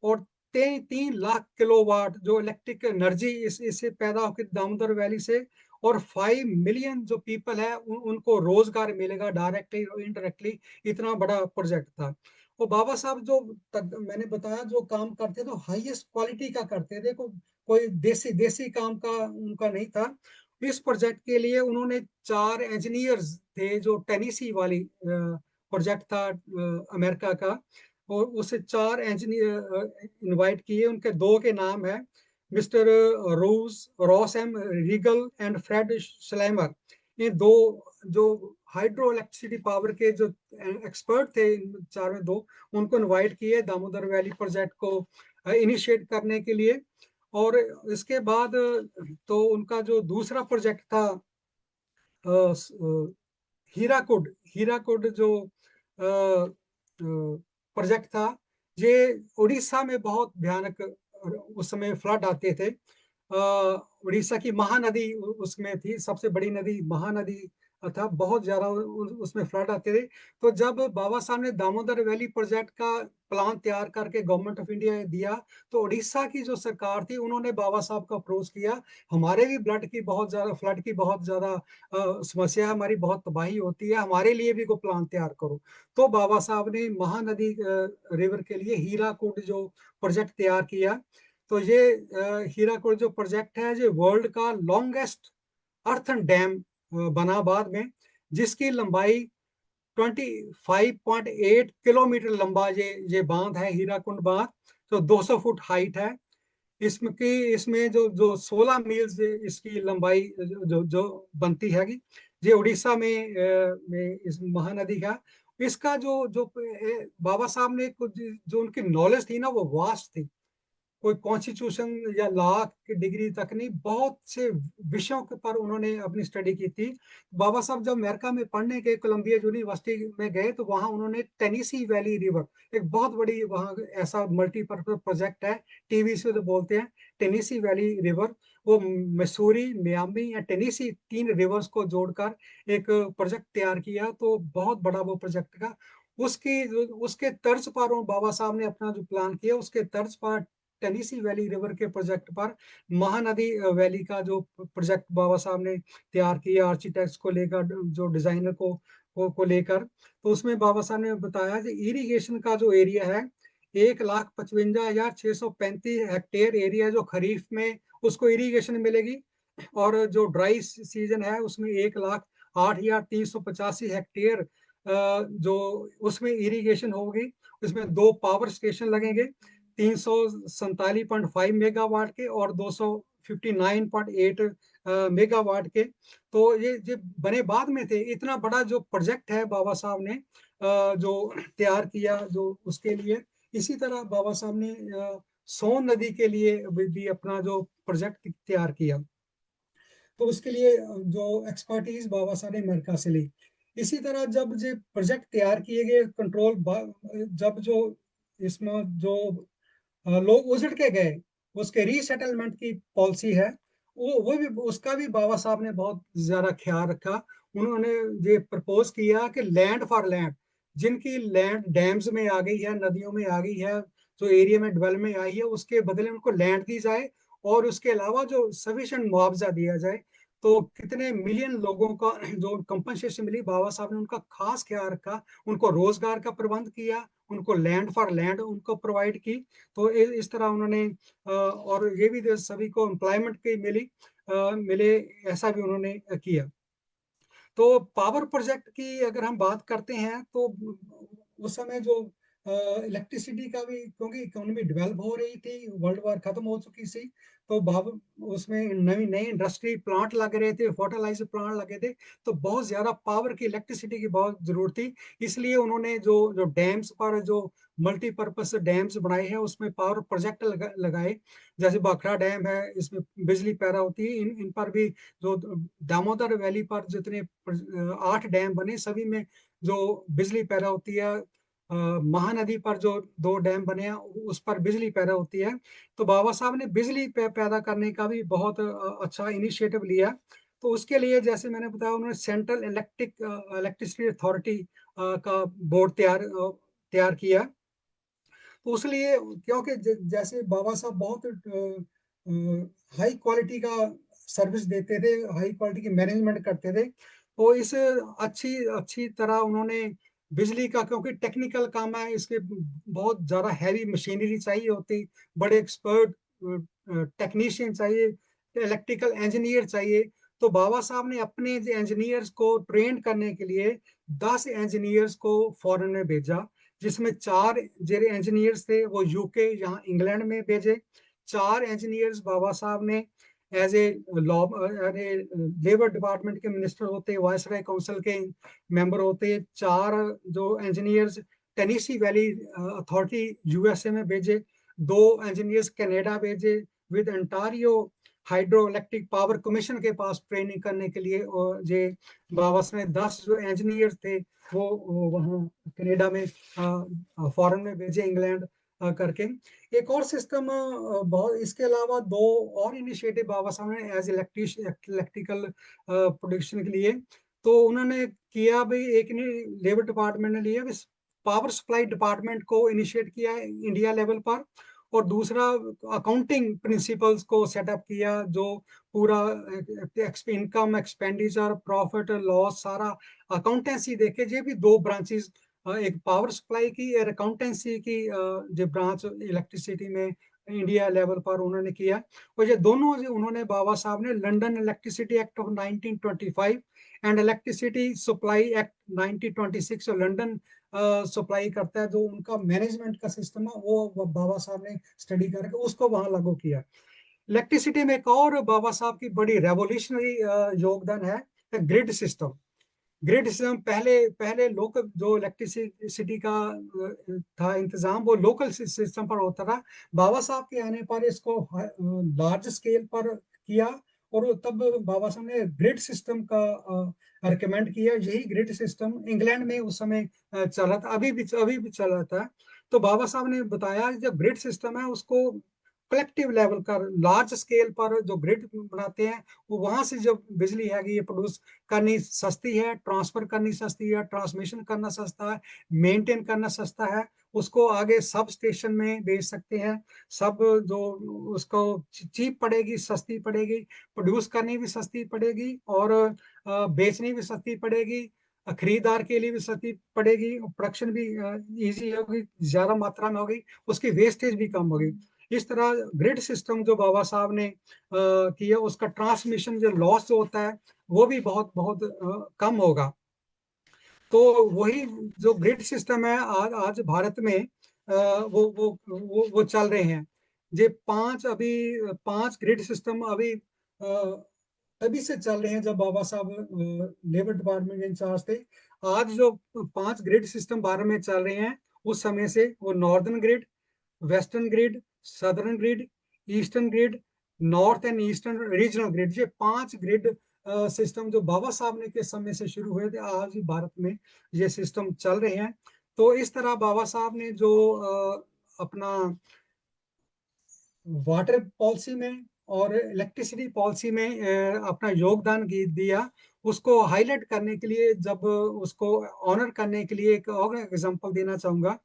और 3 लाख किलोवाट जो इलेक्ट्रिक एनर्जी इससे पैदा होकर दामोदर वैली से, और 5 मिलियन जो पीपल है उनको रोजगार मिलेगा डायरेक्टली और इनडायरेक्टली। इतना बड़ा प्रोजेक्ट था। और बाबा साहब जो मैंने बताया जो काम करते तो हाईएस्ट क्वालिटी का करते थे, कोई देसी देसी काम का उनका नहीं था। इस प्रोजेक्ट के लिए उन्होंने 4 इंजीनियर्स थे, जो टेनिसी वाली प्रोजेक्ट था अमेरिका का, और उसे 4 इंजीनियर इनवाइट किए। उनके दो के नाम है mister Rose Ross M Regal and Fred Slammer. ये दो जो हाइड्रो इलेक्ट्रिसिटी पावर के जो एक्सपर्ट थे, इन चार में दो, उनको इनवाइट किए दामोदर वैली प्रोजेक्ट को इनिशिएट करने के लिए। और इसके बाद तो उनका जो दूसरा प्रोजेक्ट था हीराकुड, हीराकुड जो प्रोजेक्ट था, ये उड़ीसा में बहुत भयानक उस समय फ्लड आते थे। उड़ीसा की महानदी उसमें थी, सबसे बड़ी नदी महानदी था, बहुत ज्यादा उसमें फ्लड आते थे। तो जब बाबा साहब ने दामोदर वैली प्रोजेक्ट का प्लान तैयार करके गवर्नमेंट ऑफ इंडिया दिया, तो उड़ीसा की जो सरकार थी उन्होंने बाबा साहब को अप्रोच किया, हमारे भी ब्लड की बहुत ज्यादा फ्लड की बहुत ज्यादा समस्या है, हमारी बहुत तबाही होती है, हमारे लिए भी कोई प्लान तैयार करो। तो बाबा साहब ने महानदी रिवर के लिए हीराकुड जो प्रोजेक्ट तैयार किया। तो ये हीराकुड जो प्रोजेक्ट है, ये वर्ल्ड का लॉन्गेस्ट अर्थन डैम बना बाद में, जिसकी लंबाई 25.8 किलोमीटर लंबा ये बांध है, हीराकुंड बांध, जो 200 फुट हाइट है। इसमें जो जो 16 मील इसकी लंबाई जो बनती है, ये उड़ीसा में इस महानदी का, इसका जो जो बाबा साहब ने कुछ जो उनकी नॉलेज थी ना, वो वास्ट थी। कोई कॉन्स्टिट्यूशन या लॉ की डिग्री तक नहीं, बहुत से विषयों के पर उन्होंने अपनी स्टडी की थी। बाबा साहब जब अमेरिका में पढ़ने गए, कोलंबिया यूनिवर्सिटी में गए, तो वहाँ उन्होंने टेनिसी वैली रिवर, एक बहुत बड़ी वहाँ ऐसा मल्टीपर्पज प्रोजेक्ट है, टीवी से तो बोलते हैं टेनिसी वैली रिवर, वो मसूरी, मियामी या टेनिसी, 3 रिवर्स को जोड़कर एक प्रोजेक्ट तैयार किया। तो बहुत बड़ा वो प्रोजेक्ट का, उसकी उसके तर्ज पर बाबा साहब ने अपना जो प्लान किया, उसके तर्ज पर टेनिसी वैली रिवर के प्रोजेक्ट पर महानदी वैली का जो प्रोजेक्ट बाबा साहब ने तैयार किया आर्किटेक्ट्स को लेकर, जो डिजाइनर को लेकर। तो उसमें बाबा साहब ने बताया कि इरिगेशन का जो एरिया है, 1,55,635 हेक्टेयर एरिया जो खरीफ में उसको इरिगेशन मिलेगी, और जो ड्राई सीजन है उसमें 1,08,385 हेक्टेयर जो उसमें इरिगेशन होगी। उसमें 2 पावर स्टेशन लगेंगे, 347.5 मेगावाट के और 259.8 मेगावाट के। तो ये बने बाद में थे। इतना बड़ा जो प्रोजेक्ट है बाबा साहब ने जो तैयार किया जो उसके लिए। इसी तरह बाबा साहब ने सोन नदी के लिए भी अपना जो प्रोजेक्ट तैयार किया। तो उसके लिए जो एक्सपर्टीज बाबा साहब ने अमेरिका से ली। इसी तरह जब ये प्रोजेक्ट तैयार किए गए कंट्रोल, जब जो इसमें जो लोग उजड़ के गए, उसके रीसेटलमेंट की पॉलिसी है, वो भी उसका भी बाबा साहब ने बहुत ज्यादा ख्याल रखा। उन्होंने ये प्रपोज किया कि लैंड फॉर लैंड, जिनकी लैंड डैम्स में आ गई है, नदियों में आ गई है, जो एरिया में डेवलपमेंट आई है, उसके बदले उनको लैंड दी जाए, और उसके अलावा जो सफिशिएंट मुआवजा दिया जाए। तो कितने मिलियन लोगों का जो कंपनसेशन मिली, बाबा साहब ने उनका खास ख्याल रखा, उनको रोजगार का प्रबंध किया, उनको लैंड फॉर लैंड उनको प्रोवाइड की। तो इस तरह उन्होंने और ये भी सभी को एम्प्लॉयमेंट की मिले, ऐसा भी उन्होंने किया। तो पावर प्रोजेक्ट की अगर हम बात करते हैं, तो उस समय जो इलेक्ट्रिसिटी का भी, क्योंकि इकोनॉमी डेवलप हो रही थी, वर्ल्ड वार खत्म हो चुकी थी, तो उसमें नई नई इंडस्ट्री प्लांट लग रहे थे, फर्टिलाइजर प्लांट लगे थे, तो बहुत ज्यादा पावर की, इलेक्ट्रिसिटी की बहुत जरूरत थी। इसलिए उन्होंने जो जो डैम्स पर जो मल्टीपर्पज डैम्स बनाए हैं, उसमें पावर प्रोजेक्ट लगाए। जैसे भाखड़ा डैम है, इसमें बिजली पैदा होती है, इन पर भी जो दामोदर वैली पर जितने 8 डैम बने, सभी में जो बिजली पैदा होती है, महानदी पर जो 2 डैम बने हैं उस पर बिजली पैदा होती है। तो बाबा साहब ने बिजली पैदा करने का भी बहुत अच्छा इनिशिएटिव लिया। तो उसके लिए जैसे मैंने बताया उन्होंने सेंट्रल इलेक्ट्रिसिटी अथॉरिटी का बोर्ड तैयार किया। तो उसलिए क्योंकि जैसे बाबा साहब बहुत हाई क्वालिटी का सर्विस देते थे, हाई क्वालिटी की मैनेजमेंट करते थे, तो इस अच्छी अच्छी तरह उन्होंने बिजली का, क्योंकि टेक्निकल काम है, इसके बहुत ज़्यादा हैवी मशीनरी चाहिए होती, बड़े एक्सपर्ट टेक्नीशियन चाहिए, इलेक्ट्रिकल इंजीनियर चाहिए। तो बाबा साहब ने अपने इंजीनियर्स को ट्रेन करने के लिए 10 इंजीनियर्स को फॉरेन में भेजा, जिसमें 4 जो इंजीनियर्स थे वो यूके यहाँ इंग्लैंड में भेजे। 4 इंजीनियर्स बाबा साहब ने as a law labour department के मिनिस्टर होते, वायसराय काउंसिल के मेंबर होते। 4 जो engineers Tennessee Valley Authority USA में भेजे। 2 इंजीनियर्स कनाडा भेजे with Ontario hydro electric power commission के पास ट्रेनिंग करने के लिए। और जे बाबा साहब ने 10 जो इंजीनियर थे वो वहाँ कनाडा में फॉरेन में भेजे, इंग्लैंड करके। एक और सिस्टम बहुत, इसके अलावा 2 और इनिशिएटिव बाबा साहब ने एज इलेक्ट्रिकल प्रोडक्शन के लिए। तो उन्होंने किया भाई, एक ने लेबर डिपार्टमेंट ने लिया, पावर सप्लाई डिपार्टमेंट को इनिशिएट किया इंडिया लेवल पर। और दूसरा अकाउंटिंग प्रिंसिपल्स को सेटअप किया, जो पूरा इनकम एक्सपेंडिचर प्रॉफिट लॉस सारा अकाउंटेंसी देखे। ये भी 2 ब्रांचेस, एक पावर सप्लाई की और अकाउंटेंसी की जो ब्रांच इलेक्ट्रिसिटी में इंडिया लेवल पर उन्होंने किया। और ये दोनों जो उन्होंने बाबा साहब ने London electricity act of 1925 and electricity supply act 1926, जो लंदन सप्लाई करता है, जो उनका मैनेजमेंट का सिस्टम है, वो बाबा साहब ने स्टडी करके उसको वहां लागू किया। इलेक्ट्रिसिटी में एक और बाबा साहब की बड़ी रेवोल्यूशनरी योगदान है, ग्रिड सिस्टम। ग्रिड सिस्टम पहले पहले लोकल जो इलेक्ट्रिसिटी का था इंतजाम, वो लोकल सिस्टम पर होता था। बाबा साहब के आने पर इसको लार्ज स्केल पर किया। और तब बाबा साहब ने ग्रिड सिस्टम का रिकमेंड किया। यही ग्रिड सिस्टम इंग्लैंड में उस समय चला था, अभी भी चला था। तो बाबा साहब ने बताया जो ग्रिड सिस्टम है उसको कलेक्टिव लेवल पर लार्ज स्केल पर जो ग्रिड बनाते हैं, वो वहां से जो बिजली है ये प्रोड्यूस करनी सस्ती है, ट्रांसफर करनी सस्ती है, ट्रांसमिशन करना सस्ता है, मेंटेन करना सस्ता है। उसको आगे सब स्टेशन में भेज सकते हैं। सब जो उसको चीप पड़ेगी, सस्ती पड़ेगी, प्रोड्यूस करनी भी सस्ती पड़ेगी, और बेचनी भी सस्ती पड़ेगी, खरीदार के लिए भी सस्ती पड़ेगी, प्रोडक्शन भी इजी होगी, ज्यादा मात्रा में होगी, उसकी वेस्टेज भी कम होगी। इस तरह ग्रिड सिस्टम जो बाबा साहब ने किया, उसका ट्रांसमिशन जो लॉस होता है वो भी बहुत बहुत कम होगा। तो वही जो ग्रिड सिस्टम है आज भारत में वो चल रहे हैं। ये 5 ग्रिड सिस्टम अभी तभी से चल रहे हैं जब बाबा साहब लेबर डिपार्टमेंट के इंचार्ज थे। आज जो 5 ग्रिड सिस्टम भारत में चल रहे हैं, उस समय से वो northern grid, western grid, southern grid, eastern grid, north and eastern regional grid, ये 5 ग्रिड सिस्टम जो बाबा साहब ने के समय से शुरू हुए थे, आज भी भारत में ये सिस्टम चल रहे हैं। तो इस तरह बाबा साहब ने जो अपना वाटर पॉलिसी में और इलेक्ट्रिसिटी पॉलिसी में अपना योगदान दिया, उसको हाईलाइट करने के लिए, जब उसको ऑनर करने के लिए एक और एग्जांपल देना चाहूंगा।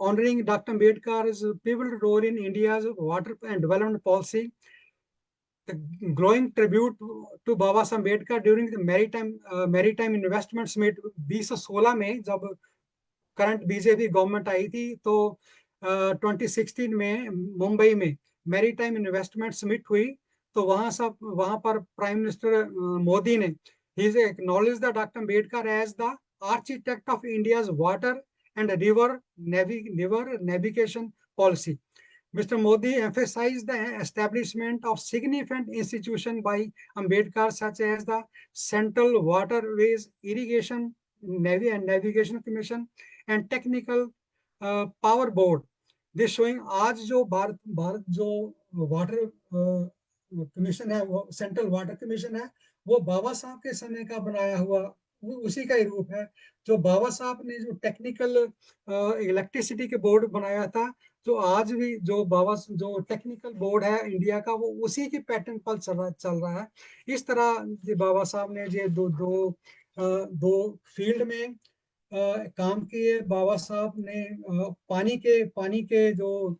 Honouring doctor Ambedkar pivotal role in India water and development policy, glowing tribute to Baba Sahab Ambedkar during the maritime investment summit 2016 में, जब करंट बीजेपी गवर्नमेंट आई थी, तो 2016 में मुंबई में मैरीटाइम इन्वेस्टमेंट समिट हुई। तो वहां पर प्राइम मिनिस्टर मोदी ने he acknowledge the doctor Ambedkar as the architect of India's water and river navigation policy. Mr. Modi emphasized the establishment of significant institutions by Ambedkar, such as the Central Waterways Irrigation and Navigation Commission and Technical Power Board. This showing आज जो भारत जो water commission है, वो central water commission है, वो बाबा साहब के समय का बनाया हुआ उसी का ही रूप है। जो बाबा साहब ने जो टेक्निकल इलेक्ट्रिसिटी के बोर्ड बनाया था, जो आज भी जो टेक्निकल बोर्ड है इंडिया का, वो उसी की पैटर्न पर चल रहा है। इस तरह ये बाबा साहब ने ये दो फील्ड में काम किए। बाबा साहब ने पानी के जो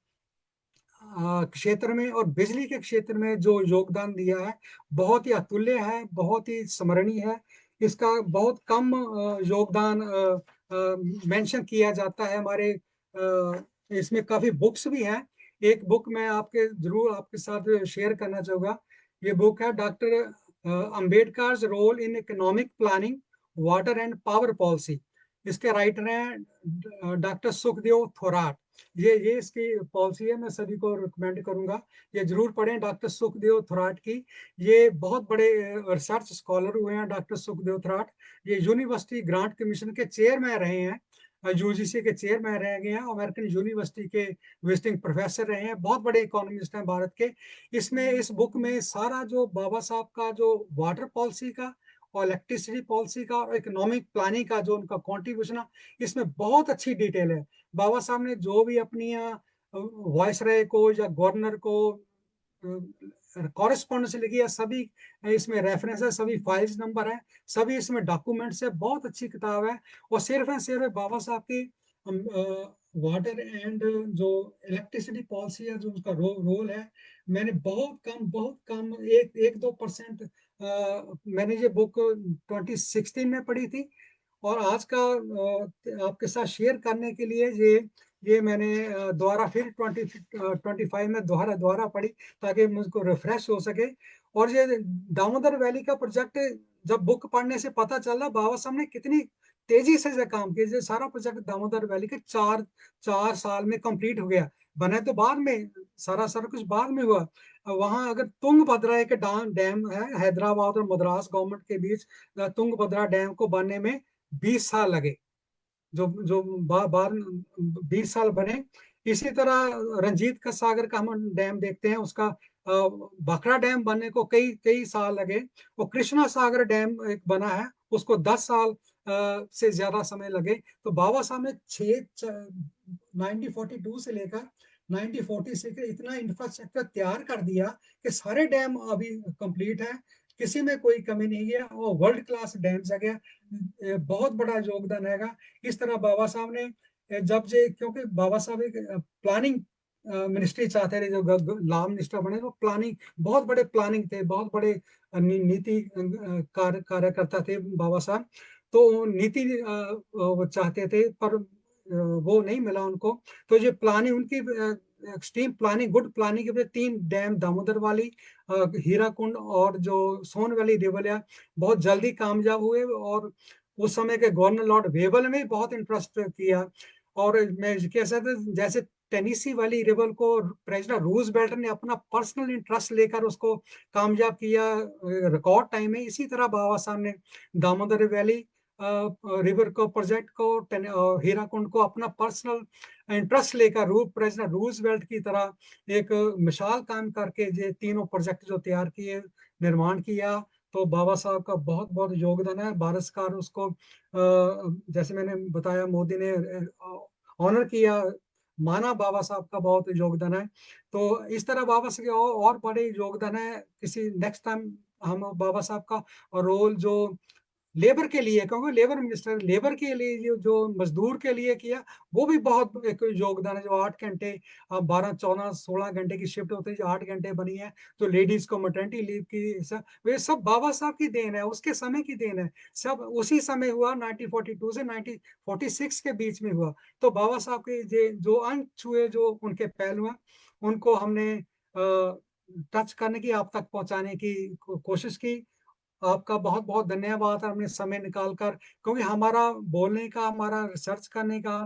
क्षेत्र में और बिजली के क्षेत्र में जो योगदान दिया है, बहुत ही अतुल्य है, बहुत ही स्मरणीय है। इसका बहुत कम योगदान मेंशन किया जाता है हमारे इसमें काफी बुक्स भी हैं। एक बुक मैं जरूर आपके साथ शेयर करना चाहूंगा। ये बुक है doctor Ambedkar's role in economic planning, water and power policy. इसके राइटर हैं डॉक्टर सुखदेव थोराट। ये इसकी पॉलिसी है, मैं सभी को रिकमेंड करूंगा ये जरूर पढ़ें, डॉक्टर सुखदेव थोराट की। ये बहुत बड़े रिसर्च स्कॉलर हुए हैं डॉक्टर सुखदेव थोराट। ये यूनिवर्सिटी ग्रांट कमीशन के चेयरमैन रहे हैं, यूजीसी के चेयरमैन रह गए हैं, अमेरिकन यूनिवर्सिटी के विजिटिंग प्रोफेसर रहे हैं, बहुत बड़े इकोनॉमिस्ट हैं भारत के। इसमें इस बुक में सारा जो बाबा साहब का जो वाटर पॉलिसी का और इलेक्ट्रिसिटी पॉलिसी का और इकोनॉमिक प्लानिंग का जो उनका कॉन्ट्रीब्यूशन है, इसमें बहुत अच्छी डिटेल है। बाबा साहब ने जो भी अपनी वायसराय को या गवर्नर को कॉरेस्पॉन्डेंस लिखी है, सभी इसमें रेफरेंस है, सभी फाइल्स नंबर है, सभी इसमें डॉक्यूमेंट्स है। बहुत अच्छी किताब है। और सिर्फ बाबा साहब की वाटर एंड जो इलेक्ट्रिसिटी पॉलिसी है, जो उसका रोल है, मैंने बहुत कम 1-2% मैंने ये बुक 2016 में पढ़ी थी। और आज का आपके साथ शेयर करने के लिए ये मैंने दोबारा फिर 2025 में दोबारा दोबारा पढ़ी, ताकि मुझको रिफ्रेश हो सके। और ये दामोदर वैली का प्रोजेक्ट, जब बुक पढ़ने से पता चला बाबा साहब ने कितनी तेजी से ये काम किया। ये सारा प्रोजेक्ट दामोदर वैली के चार चार साल में कंप्लीट हो गया। बने तो बाद में, सारा सारा कुछ बाद में हुआ। वहां अगर तुंगभद्रा एक डैम है हैदराबाद और मद्रास गवर्नमेंट के बीच, तुंगभद्रा डैम को बनने में 20 साल लगे। जो जो बार 20 साल बने। इसी तरह रंजीत का सागर का हम डैम देखते हैं, उसका भाखड़ा डैम बनने को कई कई साल लगे। और कृष्णा सागर डैम एक बना है, उसको 10 साल से ज्यादा समय लगे। तो बाबा साहब ने 1942 से लेकर 1946 इतना इंफ्रास्ट्रक्चर तैयार कर दिया कि सारे डैम अभी कंप्लीट है, किसी में कोई कमी नहीं है, और वर्ल्ड क्लास डैम जगह बहुत बड़ा योगदान है। इस तरह बाबा साहब ने जब से, क्योंकि बाबा साहब एक प्लानिंग मिनिस्ट्री चाहते थे, जो लॉ मिनिस्टर बने, वो प्लानिंग, बहुत बड़े प्लानिंग थे, बहुत बड़े नीति कार्यकर्ता थे बाबा साहब। तो नीति वो चाहते थे, पर वो नहीं मिला उनको। तो ये प्लानिंग उनकी एक्सट्रीम प्लानिंग, गुड प्लानिंग के वजह 3 डैम दामोदर वाली, हीराकुंड और जो सोन वैली रिवर है, बहुत जल्दी कामयाब हुए। और उस समय के गवर्नर लॉर्ड वेबल ने बहुत इंटरेस्ट किया। और मैं कह सकता जैसे टेनिसी वाली रिवर को प्रेसिडेंट रूजवेल्ट ने अपना पर्सनल इंटरेस्ट लेकर उसको कामयाब किया रिकॉर्ड टाइम में, इसी तरह बाबा साहब ने दामोदर वैली रिवर को प्रोजेक्ट को हीराकुंड को अपना पर्सनल इंटरेस्ट लेकर प्रेसिडेंट रूजवेल्ट की तरह एक मिसाल कायम करके ये तीनों प्रोजेक्ट जो तैयार किए, निर्माण किया। तो बाबा साहब का बहुत बहुत योगदान है। भारत सरकार उसको जैसे मैंने बताया, मोदी ने ऑनर किया, माना बाबा साहब का बहुत योगदान है। तो इस तरह बाबा साहब के और बड़े योगदान है। किसी नेक्स्ट टाइम हम बाबा साहब का रोल जो लेबर के लिए, क्योंकि लेबर मिनिस्टर, लेबर के लिए जो मजदूर के लिए किया, वो भी बहुत एक योगदान है। जो 8 घंटे, 12, 14, 16 घंटे की शिफ्ट होती है, जो 8 घंटे बनी है, तो लेडीज को मैटरनिटी लीव की वे सब बाबा साहब की देन है, उसके समय की देन है। सब उसी समय हुआ, 1942 से 1946 के बीच में हुआ। तो बाबा साहब के जो अनछुए जो उनके पहलू हैं, उनको हमने टच करने की, आप तक पहुंचाने की कोशिश की। आपका बहुत बहुत धन्यवाद, हमने समय निकाल कर, क्योंकि हमारा बोलने का, हमारा रिसर्च करने का,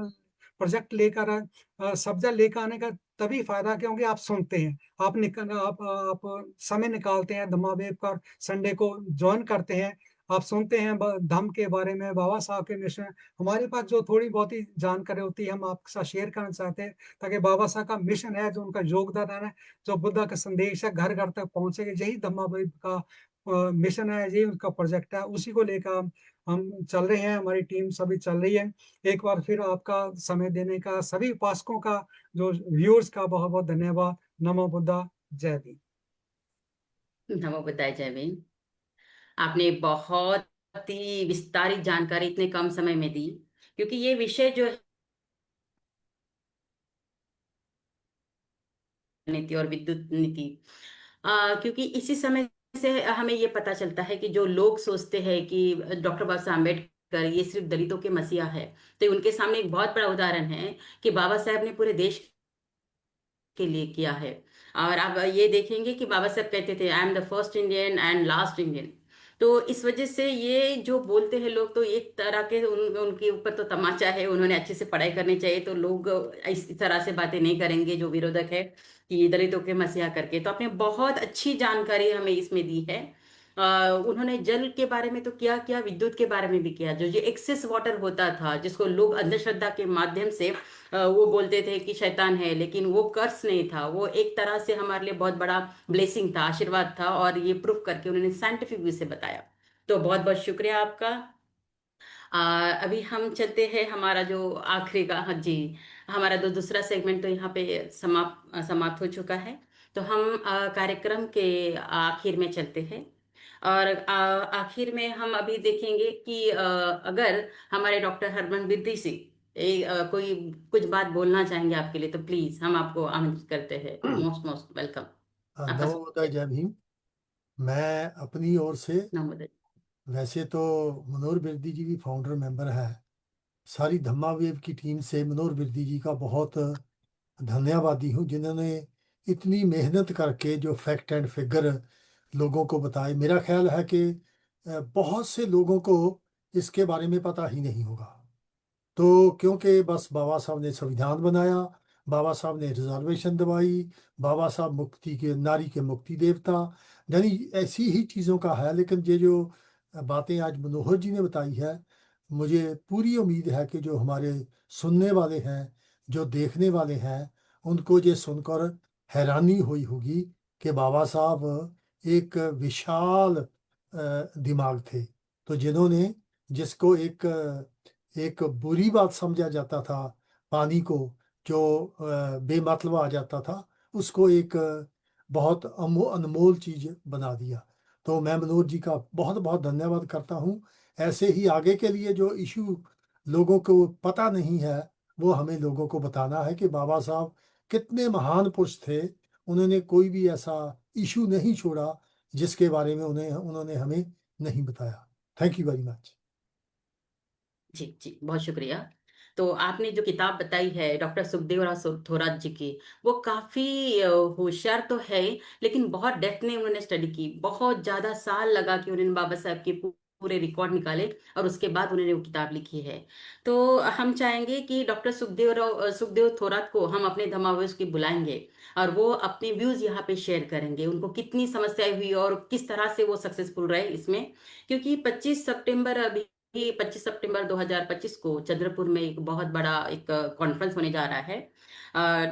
प्रोजेक्ट लेकर सब्जेक्ट लेकर आने का तभी फायदा, क्योंकि आप सुनते हैं, आप समय निकालते हैं, धम्मावेब पर संडे को ज्वाइन करते हैं, आप सुनते हैं धम्म के बारे में, बाबा साहब के मिशन। हमारे पास जो थोड़ी बहुत ही जानकारी होती है, हम आपके साथ शेयर करना चाहते हैं, ताकि बाबा साहब का मिशन है, जो उनका योगदान है, जो बुद्धा का संदेश है, घर घर तक पहुंचेगा। यही धम्मावेब का मिशन है, ये उनका प्रोजेक्ट है, उसी को लेकर हम चल रहे हैं, हमारी टीम सभी चल रही है। एक बार फिर आपका समय देने का, सभी उपासकों का, जो व्यूअर्स का बहुत-बहुत धन्यवाद। नमो बुद्धा, जय भीम। नमो बुद्धाय, जय भीम। आपने बहुत ही विस्तारित जानकारी इतने कम समय में दी, क्योंकि ये विषय जो है नीति और विद्युत नीति, क्योंकि इसी समय से हमें ये पता चलता है कि जो लोग सोचते हैं कि डॉक्टर बाबा साहब अम्बेडकर ये सिर्फ दलितों के मसीहा है, तो उनके सामने एक बहुत बड़ा उदाहरण है कि बाबा साहब ने पूरे देश के लिए किया है। और आप ये देखेंगे कि बाबा साहब कहते थे, I am the first Indian and last Indian. तो इस वजह से ये जो बोलते हैं लोग, तो एक तरह के उनके ऊपर तो तमाचा है। उन्होंने अच्छे से पढ़ाई करनी चाहिए, तो लोग इस तरह से बातें नहीं करेंगे जो विरोधक है कि दलितों के मसीहा करके। तो आपने बहुत अच्छी जानकारी हमें इसमें दी है। उन्होंने जल के बारे में तो किया किया, विद्युत के बारे में भी किया। जो जो एक्सेस वाटर होता था, जिसको लोग अंधश्रद्धा के माध्यम से वो बोलते थे कि शैतान है, लेकिन वो कर्स नहीं था, वो एक तरह से हमारे लिए बहुत बड़ा ब्लेसिंग था, आशीर्वाद था। और ये प्रूफ करके उन्होंने साइंटिफिक वे से बताया। तो बहुत बहुत शुक्रिया आपका। अभी हम चलते हैं हमारा जो आखिरी का, हाँ जी, हमारा जो दूसरा सेगमेंट तो यहाँ पे समाप्त हो चुका है। तो हम कार्यक्रम के आखिर में चलते हैं। और आखिर में हम अभी देखेंगे कि अगर हमारे डॉक्टर हरमन बिरदी सिंह कोई कुछ बात बोलना चाहेंगे आपके लिए, तो प्लीज हम आपको आमंत्रित करते हैं। Most most welcome. आपका नमो बुद्धाय, जय भीम। मैं अपनी ओर से, नमोदय। वैसे तो मनोहर बिरदी जी भी फाउंडर मेंबर है, सारी धम्मा वेव की टीम से मनोहर बिरदी जी का बहुत धन्यवादी हूँ, जिन्होंने इतनी मेहनत करके जो फैक्ट एंड फिगर लोगों को बताए। मेरा ख्याल है कि बहुत से लोगों को इसके बारे में पता ही नहीं होगा। तो क्योंकि बस बाबा साहब ने संविधान बनाया, बाबा साहब ने रिजर्वेशन दवाई, बाबा साहब मुक्ति के, नारी के मुक्ति देवता, यानी ऐसी ही चीज़ों का है। लेकिन ये जो बातें आज मनोहर जी ने बताई है, मुझे पूरी उम्मीद है कि जो हमारे सुनने वाले हैं, जो देखने वाले हैं, उनको ये सुनकर हैरानी हुई होगी कि बाबा साहब एक विशाल दिमाग थे। तो जिन्होंने, जिसको एक बुरी बात समझा जाता था, पानी को, जो बेमतलब आ जाता था, उसको एक बहुत अनमोल चीज बना दिया। तो मैं मनोज जी का बहुत बहुत धन्यवाद करता हूँ। ऐसे ही आगे के लिए जो इशू लोगों को पता नहीं है, वो हमें लोगों को बताना है कि बाबा साहब कितने महान पुरुष थे। उन्होंने कोई भी ऐसा इशू नहीं छोड़ा जिसके बारे में उन्होंने हमें नहीं बताया। Thank you very much. जी जी, बहुत शुक्रिया। तो आपने जो किताब बताई है डॉक्टर सुखदेव राव थोरात जी की, वो काफी होशियार तो है, लेकिन बहुत डेप्थ में उन्होंने स्टडी की। बहुत ज्यादा साल लगा कि उन्होंने बाबा साहब के पूरे रिकॉर्ड निकाले, और उसके बाद उन्होंने वो किताब लिखी है। तो हम चाहेंगे कि डॉक्टर सुखदेव थोरात को हम अपने धमावेश की बुलाएंगे, और वो अपने व्यूज यहाँ पे शेयर करेंगे, उनको कितनी समस्याएं हुई और किस तरह से वो सक्सेसफुल रहे इसमें। क्योंकि 25 सितंबर 2025 को चंद्रपुर में एक बहुत बड़ा एक कॉन्फ्रेंस होने जा रहा है,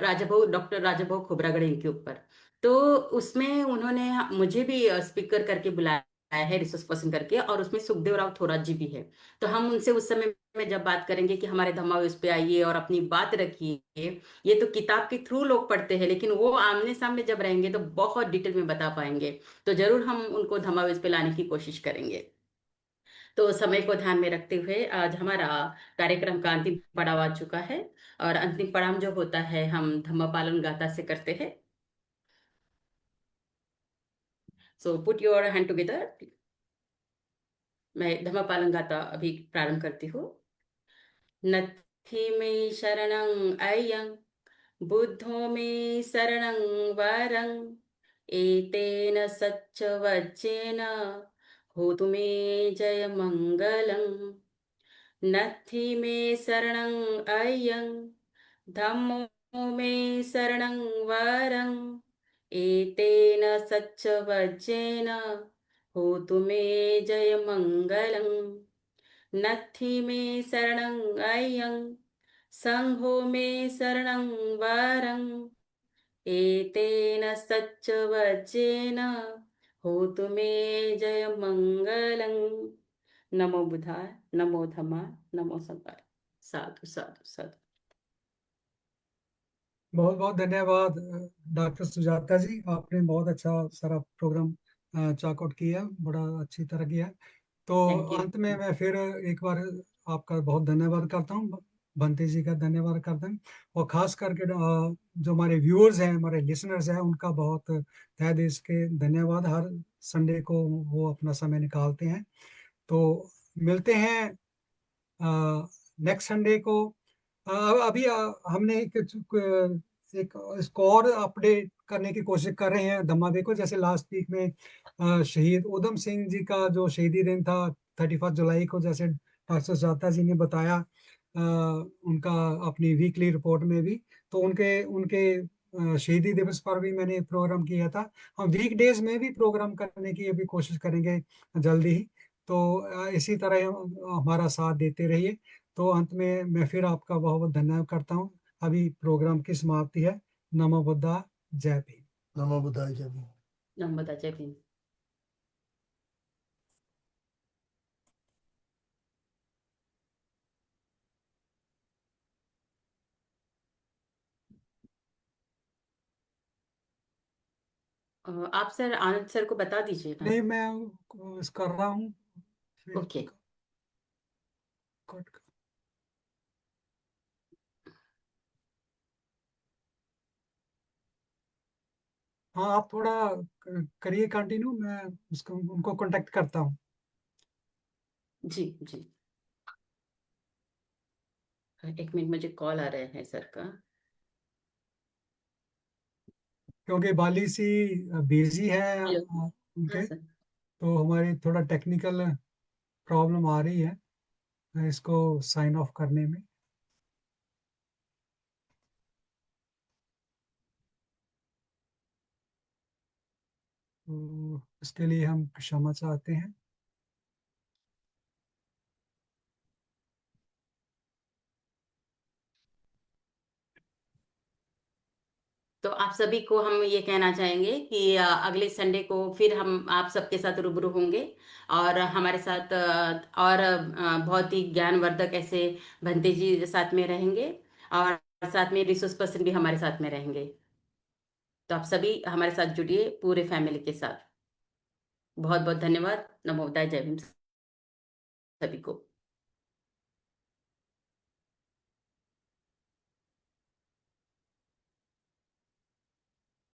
राजाभाऊ डॉक्टर राजाभाऊ खोबरागड़े के ऊपर। तो उसमें उन्होंने मुझे भी स्पीकर करके बुलाया है, रिसोर्स पर्सन करके, और उसमें सुखदेव राव थोरात जी भी है। तो हम उनसे उस समय में जब बात करेंगे कि हमारे धम्मा इस पे आइए और अपनी बात रखिए। ये तो किताब के थ्रू लोग पढ़ते हैं, लेकिन वो आमने सामने जब रहेंगे तो बहुत डिटेल में बता पाएंगे। तो जरूर हम उनको धम्मा इस पे लाने की कोशिश करेंगे। तो समय को ध्यान में रखते हुए आज हमारा कार्यक्रम का अंतिम पड़ाव आ चुका है। और अंतिम पड़ाव जो होता है, हम धम्म पालन गाथा से करते हैं। So put your hand together. मैं धम्म पालन गाथा अभी प्रारंभ करती हूँ। नत्थि में शरणं अयं, बुद्धो में शरणं वरं, एतेन सच्च वचेन होतु मे जय मंगलम्। नत्थि मे शरणं अयं, धम्मो मे शरणं वरं, एतेन सच्च वचेन होतु मे जय मंगलम्। नत्थि मे शरणं अयं, संघो मे शरणं वरं, एतेन सच्च वचेन होतु मे जय मंगलम्। नमो बुधाय, नमो धम्माय, नमो संगाय। साधु साधु साधु। बहुत बहुत धन्यवाद डॉक्टर सुजाता जी, आपने बहुत अच्छा सारा प्रोग्राम चॉकआउट किया, बड़ा अच्छी तरह किया। तो थैंक यू। अंत में मैं फिर एक बार आपका बहुत धन्यवाद करता हूँ, बंटी जी का धन्यवाद करता हूँ, और खास करके जो हमारे व्यूअर्स हैं, हमारे लिसनर्स हैं, उनका बहुत तहे दिल के धन्यवाद। हर संडे को वो अपना समय निकालते हैं। तो मिलते हैं नेक्स्ट संडे को। अ, अभी हमने एक इसको और अपडेट करने की कोशिश कर रहे हैं धमाके को। जैसे लास्ट वीक में शहीद उधम सिंह जी का जो शहीदी दिन था 31 जुलाई को, जैसे डॉक्टर जाता जी ने बताया उनका अपनी वीकली रिपोर्ट में भी, तो उनके उनके शहीदी दिवस पर भी मैंने प्रोग्राम किया था। हम वीक डेज में भी प्रोग्राम करने की अभी कोशिश करेंगे जल्दी ही। तो इसी तरह हमारा साथ देते रहिए। तो अंत में मैं फिर आपका बहुत बहुत धन्यवाद करता हूँ। अभी प्रोग्राम की समाप्ति है। नमो बुद्धा, जय भीम। नमो बुद्धाय जय भीम। नमो बुधाय, जय भीम। आप सर आनंद सर को बता दीजिए ना। नहीं, मैं कर रहा हूँ फिर। ओके। कट हाँ, आप थोड़ा करिए कंटिन्यू, मैं उसको उनको कांटेक्ट करता हूँ। जी जी। एक मिनट, मुझे कॉल आ रहा है सर का। क्योंकि बाली सी बिजी है हेलो। हाँ उनके, सर। तो हमारी थोड़ा टेक्निकल प्रॉब्लम आ रही है इसको साइन ऑफ करने में। तो इसके लिए हम क्षमा चाहते हैं। तो आप सभी को हम ये कहना चाहेंगे कि अगले संडे को फिर हम आप सबके साथ रूबरू होंगे, और हमारे साथ और बहुत ही ज्ञानवर्धक ऐसे भंते जी साथ में रहेंगे, और साथ में रिसोर्स पर्सन भी हमारे साथ में रहेंगे। तो आप सभी हमारे साथ जुड़िए पूरे फैमिली के साथ। बहुत बहुत धन्यवाद। नमो बुद्धाय, जय भीम सभी को।